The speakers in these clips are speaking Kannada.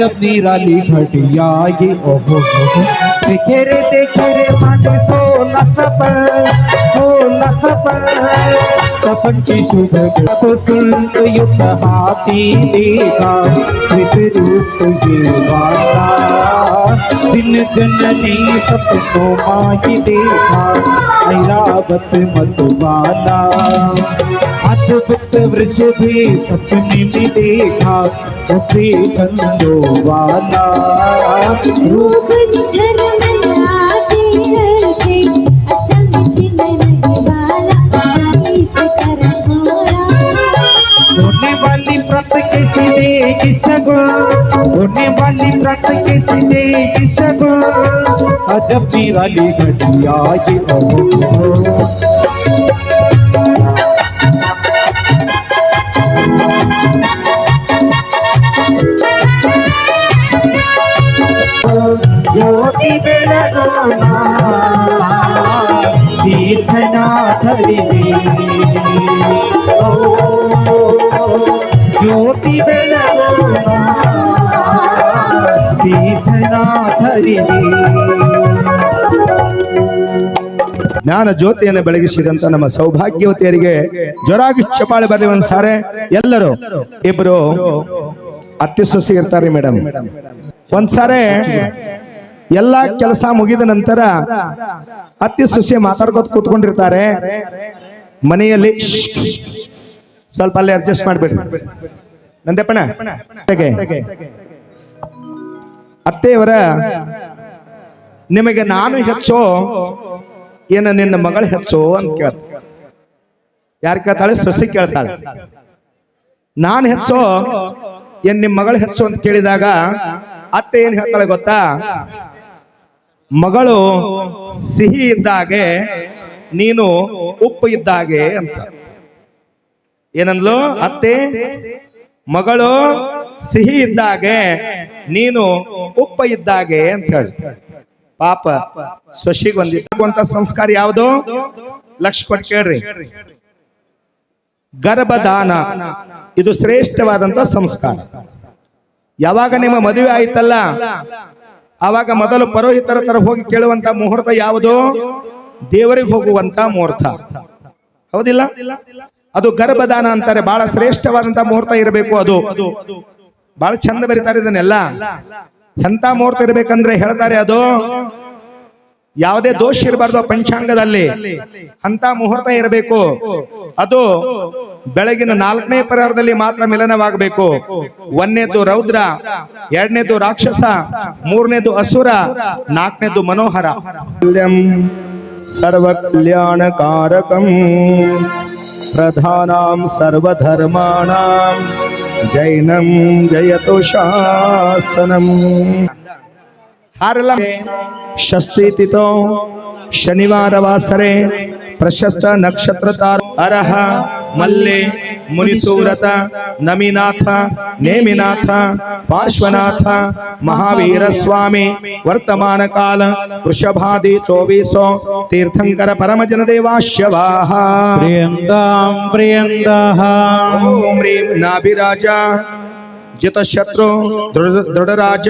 जब निराली घटिया ये ओहो देखे रे माने सोना सपन सपन की शुभ को सुन युक्त हाथी देखा स्मित रूप ये वाला जिन जननी सपनों माही देखा ऐरावत मतवाला अद्भुत वृषभे सपने में देखा उसे कंदो वाला रूप निधर मनाते हर्षे अष्टमी चिन्ह वाला इस करमारा होने वाली व्रत के सीधे की शगुन होने वाली व्रत के सीधे की शगुन अजब निराली घटिया ये ज्योति बेलगोना तीर्थनाथरी ज्योति बेलगोना तीर्थनाथरी ಜ್ಞಾನ ಜ್ಯೋತಿಯನ್ನು ಬೆಳಗಿಸಿದಂತ ನಮ್ಮ ಸೌಭಾಗ್ಯವತಿಯರಿಗೆ ಜೋರಾಗಿ ಚಪಾಳೆ ಬರಲಿ ಒಂದ್ ಸಾರೆ ಎಲ್ಲರೂ ಇಬ್ರು ಅತ್ತೆ ಸೊಸೆ ಇರ್ತಾರೆ ಮೇಡಮ್ ಒಂದ್ಸಾರೆ ಎಲ್ಲಾ ಕೆಲಸ ಮುಗಿದ ನಂತರ ಅತ್ತೆ ಸೊಸೆ ಮಾತಾಡ್ಕೋತ ಕೂತ್ಕೊಂಡಿರ್ತಾರೆ ಮನೆಯಲ್ಲಿ ಸ್ವಲ್ಪ ಅಲ್ಲಿ ಅಡ್ಜಸ್ಟ್ ಮಾಡ್ಬಿಡ್ರಿ ನಂದೆಪ್ಪಣ ಅತ್ತೆಯವರ ನಿಮಗೆ ನಾನು ಹೆಚ್ಚೋ ಏನ ನಿನ್ನ ಮಗಳು ಹೆಚ್ಚೋ ಅಂತ ಕೇಳ್ತಾಳೆ ಯಾರು ಕೇಳ್ತಾಳೆ ಸೊಸೆ ಕೇಳ್ತಾಳೆ ನಾನು ಹೆಚ್ಚೋ ಏನ್ ನಿಮ್ ಮಗಳು ಹೆಚ್ಚು ಅಂತ ಕೇಳಿದಾಗ ಅತ್ತೆ ಏನ್ ಹೇಳ್ತಾಳೆ ಗೊತ್ತಾ ಮಗಳು ಸಿಹಿ ಇದ್ದಾಗೆ ನೀನು ಉಪ್ಪು ಇದ್ದಾಗೆ ಅಂತ ಏನಂದ್ಲು ಅತ್ತೆ ಮಗಳು ಸಿಹಿ ಇದ್ದಾಗೆ ನೀನು ಉಪ್ಪು ಇದ್ದಾಗೆ ಅಂತ ಹೇಳಿ ಪಾಪ ಸೊಸಿಗೆ ಒಂದಿಟ್ಟುವಂತ ಸಂಸ್ಕಾರ ಯಾವುದು ಲಕ್ಷ ಕೊಟ್ಟು ಕೇಳ್ರಿ ಗರ್ಭದಾನ ಇದು ಶ್ರೇಷ್ಠವಾದಂತ ಸಂಸ್ಕಾರ ಯಾವಾಗ ನಿಮ್ಮ ಮದುವೆ ಆಯ್ತಲ್ಲ ಆವಾಗ ಮೊದಲು ಪರೋಹಿತರ ತರ ಹೋಗಿ ಕೇಳುವಂತ ಮುಹೂರ್ತ ಯಾವುದು ದೇವರಿಗೆ ಹೋಗುವಂತ ಮುಹೂರ್ತ ಹೌದಿಲ್ಲ ಅದು ಗರ್ಭದಾನ ಅಂತಾರೆ ಬಹಳ ಶ್ರೇಷ್ಠವಾದಂತ ಮುಹೂರ್ತ ಇರಬೇಕು ಅದು ಬಹಳ ಚಂದ ಬರೀತಾರೆ ಇದನ್ನೆಲ್ಲ ಎಂತ ಮುಹೂರ್ತ ಇರ್ಬೇಕಂದ್ರೆ ಹೇಳ್ತಾರೆ ಅದು ಯಾವುದೇ ದೋಷ ಇರಬಾರ್ದು ಪಂಚಾಂಗದಲ್ಲಿ ಅಂತ ಮುಹೂರ್ತ ಇರಬೇಕು ಅದು ಬೆಳಗಿನ 4ನೇ ಪ್ರಹರದಲ್ಲಿ ಮಾತ್ರ ಮಿಲನವಾಗಬೇಕು 1ನೇದು ರೌದ್ರ 2ನೇದು ರಾಕ್ಷಸ 3ನೇದು ಅಸುರ 4ನೇದು ಮನೋಹರ ಸರ್ವ ಕಲ್ಯಾಣಕಾರಕಂ ಪ್ರಧಾನಾಂ ಸರ್ವಧರ್ಮಾಣಾಂ ಜೈನಂ ಜಯತು ಶಾಸನಂ ಹಾರಲ್ಲ ಷಷ್ಠಿ ತಿಥೋ ಶನಿವಾರ ವಾಸರೆ ಪ್ರಶಸ್ತ ನಕ್ಷತ್ರ ತಾರ ಅರಹ ಮಲ್ಲೆ ಮುನಿಸೂರತ ನಮಿನಾಥ ನೇಮಿನಾಥ ಪಾರ್ಶ್ವನಾಥ ಮಹಾವೀರ ಸ್ವಾಮಿ ವರ್ತಮಾನ ಕಾಲ ವೃಷಭಾದಿ 24 ತೀರ್ಥಂಕರ ಪರಮ ಜನದೇವಾಶ್ಯವಾಹ प्रियंदाम प्रियंदाः ಓಂ ರೀಂ ನಾಭಿರಾಜ जितशत्रु दृढ़राज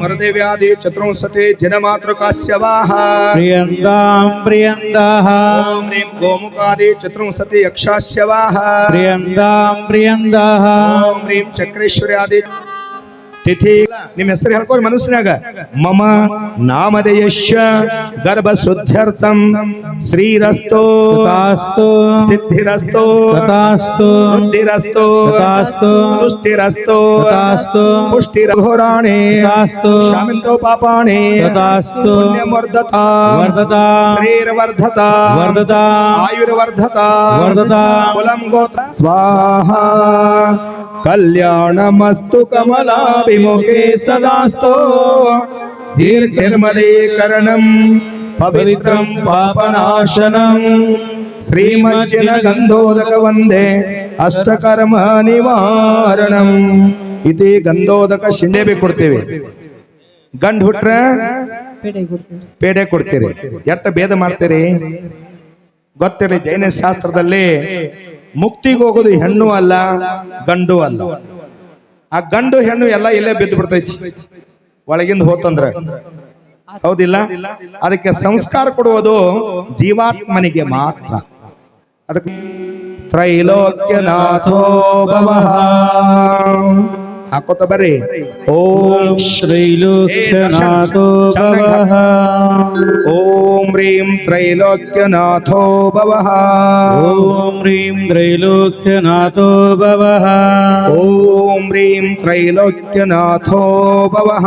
मरदेव्यादि चतुर्विंशति जनमातृकास्यवाः प्रियंदाम प्रियंदाः ओम ह्रीं गोमुखादि चतुर्विंशति यक्षास्यवाः प्रियंदाम प्रियंदाः ओम ह्रीं चक्रेश्वर्यादि तिथि ನಿಮ್ಮ ಹೆಸರು ಹೇಳ್ಕೋರಿ ಮನಸ್ಸಿನಾಗ ಮಮ ನಾಮಧೇಯಶ್ಯ ಗರ್ಭ ಶುದ್ಧ್ಯರ್ಥಂ ಶ್ರೀರಸ್ತೋ तथास्तु ಸಿದ್ಧಿರಸ್ತೋ तथास्तु ಬುದ್ಧಿರಸ್ತೋ तथास्तु ತುಷ್ಟಿರಸ್ತೋ तथास्तु पुष्टिरघोराणे तथास्तु शामिन्तो पापाणे तथास्तु पुण्यमर्धता वर्धता श्रीर्वर्धता वर्धता आयुर्वर्धता वर्धता कुलं गोत्र स्वाहा कल्याणमस्तु कमलाभिमुखे सदास्तो दीर्घनिर्मलीकरणं पवित्रं पापनाशनं श्रीमज्जन गंधोदक वंदे अष्टकर्म निवारणं इति गंधोदक शिंदे भी ಕೊಡ್ತೇವೆ ಗಂಡ ಹುಟ್ರೆ ಪೇಡೆ ಕೊಡ್ತೀರಿ ಎಷ್ಟು ಭೇದ ಮಾಡ್ತೀರಿ ಗೊತ್ತಿರಲಿ ಜೈನ ಶಾಸ್ತ್ರದಲ್ಲಿ ಮುಕ್ತಿಗೆ ಹೋಗೋದು ಹೆಣ್ಣು ಅಲ್ಲ ಗಂಡು ಅಲ್ಲ ಆ ಗಂಡು ಹೆಣ್ಣು ಎಲ್ಲ ಇಲ್ಲೇ ಬಿದ್ದು ಬಿಡ್ತೈತಿ ಒಳಗಿಂದ ಹೋತಂದ್ರ ಹೌದಿಲ್ಲ ಅದಕ್ಕೆ ಸಂಸ್ಕಾರ ಕೊಡುವುದು ಜೀವಾತ್ಮನಿಗೆ ಮಾತ್ರ ಅದಕ್ಕೆ ತ್ರೈಲೋಕ್ಯನಾಥೋ ಭವಃ ಹಾಕೋತ ಬರ್ರಿ ಓಂ ಶ್ರೀಲೋಕ್ಯನಾಥೋ ಭವಃ ಓಂ ಹ್ರೀಂ ತ್ರೈಲೋಕ್ಯನಾಥೋ ಭವಃ ಓಂ ಹ್ರೀಂ ತ್ರೈಲೋಕ್ಯನಾಥೋ ಭವಃ ಓಂ ಹ್ರೀಂ ತ್ರೈಲೋಕ್ಯನಾಥೋ ಭವಃ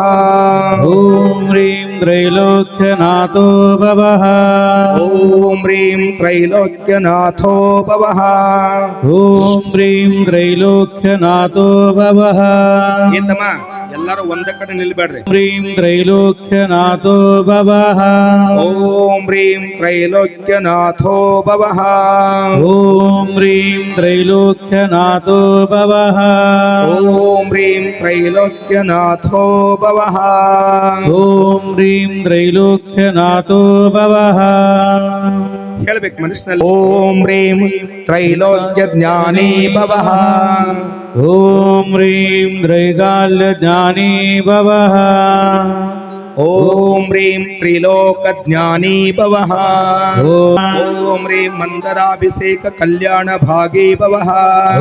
ಓಂ ಹ್ರೀಂ ತ್ರೈಲೋಕ್ಯನಾಥೋ ಭವಃ ಓಂ ಹ್ರೀಂ ತ್ರೈಲೋಕ್ಯನಾಥೋ ಭವಃ ಓಂ ಹ್ರೀಂ ತ್ರೈಲೋಕ್ಯನಾಥೋ ಭವಃ ಏತಮ್ಮ ಎಲ್ಲರೂ ಒಂದೇ ಕಡೆ ನಿಲ್ಬೇಡ್ರಿ ಹ್ರೀಂ ತ್ರೈಲೋಕ್ಯನಾಥೋ ಭವಃ ಓಂ ಹ್ರೀಂ ತ್ರೈಲೋಕ್ಯನಾಥೋ ಭವಃ ಓಂ ಹ್ರೀಂ ತ್ರೈಲೋಕ್ಯನಾಥೋ ಭವಃ ಓಂ ಹ್ರೀಂ ತ್ರೈಲೋಕ್ಯನಾಥೋ ಭವಃ ಓಂ ಹ್ರೀಂ ತ್ರೈಲೋಕ್ಯನಾಥೋ ಭವಃ ಹೇಳ್ಬೇಕು ಮನಸ್ಸಿನಲ್ಲಿ ಓಂ ಹ್ರೀಂ ತ್ರೈಲೋಕ್ಯ ಜ್ಞಾನಿ ಭವಃ ಓಂ ಹ್ರೀಂ ತ್ರೈಕಾಲ್ಯ ಜ್ಞಾನಿ ಭವಃ ಓಂ ಹ್ರೀಂ ತ್ರಿಲೋಕ ಜ್ಞಾನಿ ಭವಃ ಓಂ ಓಂ ಹ್ರೀಂ ಮಂದರಾಭಿಷೇಕ ಕಲ್ಯಾಣ ಭಾಗಿ ಭವಃ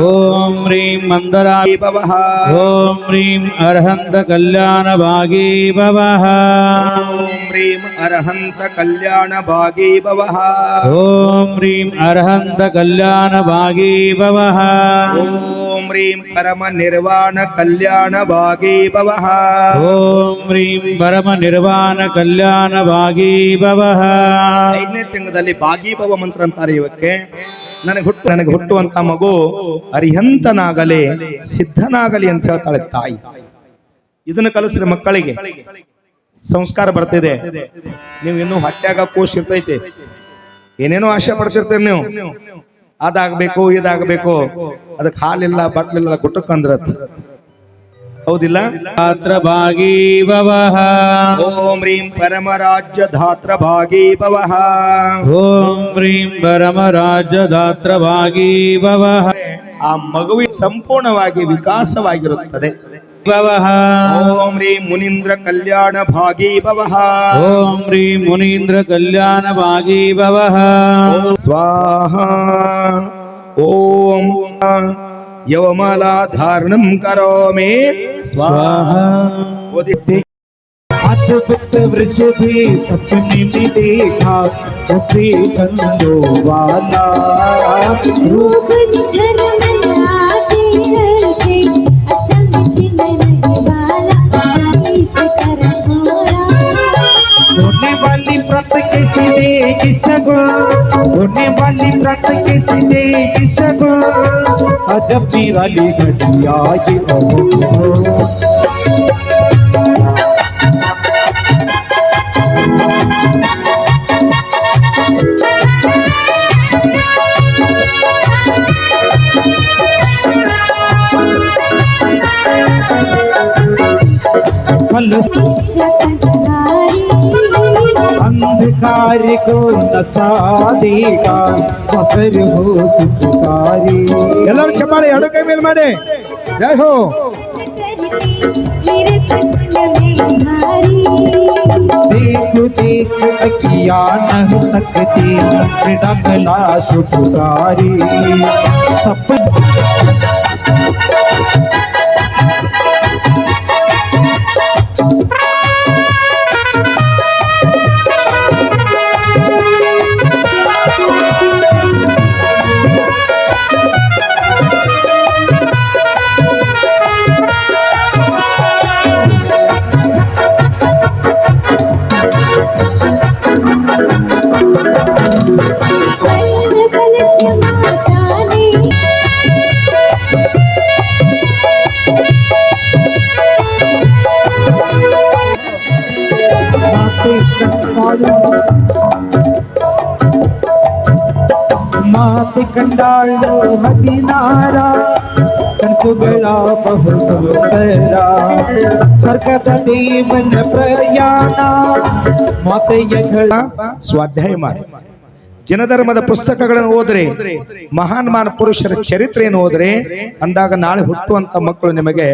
ಓಂ ಹ್ರೀಂ ಮಂದರ ಭವಃ ಓಂ ಹ್ರೀಂ ಅರ್ಹಂತ ಕಲ್ಯಾಣ ಭಾಗಿ ಭವಃ ಓಂ ಹ್ರೀಂ ಅರ್ಹಂತ ಕಲ್ಯಾಣ ಭಾಗಿ ಭವಃ ಓಂ ಹ್ರೀಂ ಅರ್ಹಂತ ಕಲ್ಯಾಣ ಭಾಗಿ ಭವಃ ಓಂ ಹ್ರೀಂ ಪರಮ ನಿರ್ವಾಣ ಕಲ್ಯಾಣ ಭಾಗಿ ಭವಃ ಓಂ ಹ್ರೀಂ ಪರಮ ನಿರ್ವಾಣ ಕಲ್ಯಾಣ ಭಾಗಿ ಭವಃ 5ನೇ ತಿಂಗಳಲ್ಲಿ ಭಾಗಿ ಭವ ಮಂತ್ರ ಅಂತಾರೆ ಇವಕ್ಕೆ ನನಗೆ ಹುಟ್ಟುವಂತ ಮಗು ಅರಿಹಂತನಾಗಲಿ ಸಿದ್ಧನಾಗಲಿ ಅಂತ ಹೇಳ್ತಾಳೆ ತಾಯಿ ಇದನ್ನು ಕಲಿಸ್ರಿ ಮಕ್ಕಳಿಗೆ ಸಂಸ್ಕಾರ ಬರ್ತಿದೆ ನೀವು ಇನ್ನೂ ಹೊಟ್ಯಾಗ ಕೂಸ್ ಇರ್ತೈತೆ ಏನೇನೋ ಆಶೆ ಪಡ್ತಿರ್ತೀರಿ ನೀವು ಅದಾಗಬೇಕು ಇದಾಗಬೇಕು ಅದಕ್ಕೆ ಹಾಲಿಲ್ಲ ಬಟ್ಲಿಲ್ಲ ಗುಟ್ಟಕ್ಕಂದ್ರತ್ ಹೌದಿಲ್ಲ ಧಾತ್ರ ಭಾಗಿ ಭವಃ ಓಂ ಹ್ರೀಂ ಪರಮ ರಾಜ್ಯ ಧಾತ್ರ ಭಾಗಿ ಭವಃ ಓಂ ಹ್ರೀಂ ಪರಮ ರಾಜ್ಯ ಧಾತ್ರ ಭಾಗಿ ಭವಃ ಆ ಮಗುವಿನ ಸಂಪೂರ್ಣವಾಗಿ ವಿಕಾಸವಾಗಿರುತ್ತದೆ ಭವಃ ಓಂ ಹ್ರೀಂ ಮುನೀಂದ್ರ ಕಲ್ಯಾಣ ಭಾಗಿ ಭವಃ ಓಂ ಹ್ರೀಂ ಮುನೀಂದ್ರ ಕಲ್ಯಾಣ ಭಾಗಿ ಭವಃ ಸ್ವಾಹ ಓಂ ಯವಮಾಲಾ ಧಾರಣಂ ಕರೋಮಿ ಸ್ವಾಹ अद्भुत वृष भी सपने में देखा उसे कंदो वाला रूप निधर मनाते हर्षे अष्टम चिन्ह वाला इस करमोरा होने वाली व्रत के सीधे किसगुण होने वाली व्रत के सीधे किसगुण अजब निराली घटिया ये अंधकार को नसा देगा मकर हो सुखकारी ಎಲ್ಲರೂ ಚಪ್ಪಾಳೆ ಎರಡು ಕೈ ಮೇಲೆ ಮಾಡಿ ಜೈ ಹೋ मेरे पटन में भारी देख देख अकिया नह तकती डगला सुखकारी सपन ಮಾತೆ ಕಂಡಾಳು ಹದಿನಾರ ಕನಸುಗಳ ಬಹು ಸುಂದರ ಸ್ವರ್ಗದ ದೇವನ ಪ್ರಯಾಣ ಮಾತೆಯ ಗಳ ಸ್ವಾಧ್ಯಾಯ ಮಾಡಿ ಜನಧರ್ಮದ ಪುಸ್ತಕಗಳನ್ನು ಓದ್ರೆ, ಮಹಾನ್ ಪುರುಷರ ಚರಿತ್ರೆಯನ್ನು ಓದ್ರೆ, ಅಂದಾಗ ನಾಳೆ ಹುಟ್ಟುವಂತ ಮಕ್ಕಳು ನಿಮಗೆ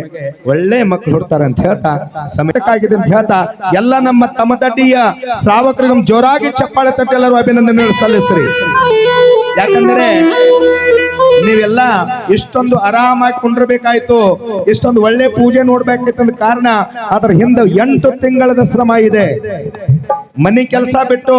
ಒಳ್ಳೆ ಮಕ್ಕಳು ಹುಡ್ತಾರೆ ಅಂತ ಹೇಳ್ತಾ ಸಮಯಕ್ಕಾಗಿದೆ ಅಂತ ಹೇಳ್ತಾ ಎಲ್ಲ ನಮ್ಮ ತಮ್ಮದಡ್ಡಿಯ ಶ್ರಾವಕರಿಗೂ ಜೋರಾಗಿ ಚಪ್ಪಾಳೆ ತಟ್ಟಿ ಎಲ್ಲರೂ ಅಭಿನಂದನೆ ಸಲ್ಲಿಸ್ರಿ. ಯಾಕಂದ್ರೆ ನೀವೆಲ್ಲ ಇಷ್ಟೊಂದು ಆರಾಮಾಗಿ ಕುಂಡ್ರಬೇಕಾಯ್ತು, ಇಷ್ಟೊಂದು ಒಳ್ಳೆ ಪೂಜೆ ನೋಡ್ಬೇಕಿತ್ತಂದ ಕಾರಣ ಅದರ ಹಿಂದೆ 8 ತಿಂಗಳದ ಶ್ರಮ ಇದೆ. ಮನೆ ಕೆಲಸ ಬಿಟ್ಟು